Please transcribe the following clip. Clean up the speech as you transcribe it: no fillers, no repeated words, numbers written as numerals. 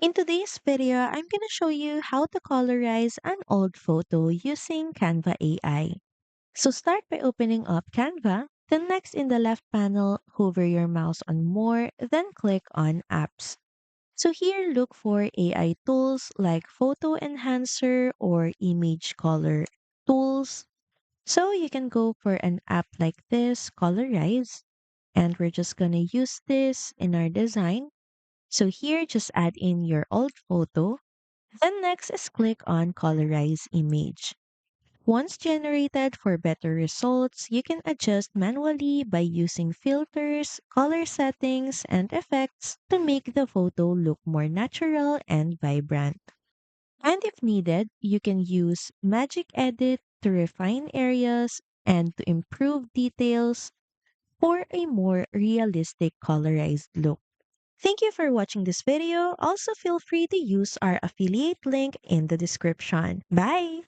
In today's video, I'm going to show you how to colorize an old photo using Canva AI. So start by opening up Canva, then next in the left panel, hover your mouse on More, then click on Apps. So here, look for AI tools like Photo Enhancer or Image Color tools. So you can go for an app like this, Colorize, and we're just going to use this in our design. So here, just add in your old photo. Then next is click on Colorize Image. Once generated for better results, you can adjust manually by using filters, color settings, and effects to make the photo look more natural and vibrant. And if needed, you can use Magic Edit to refine areas and to improve details for a more realistic colorized look. Thank you for watching this video. Also, feel free to use our affiliate link in the description. Bye!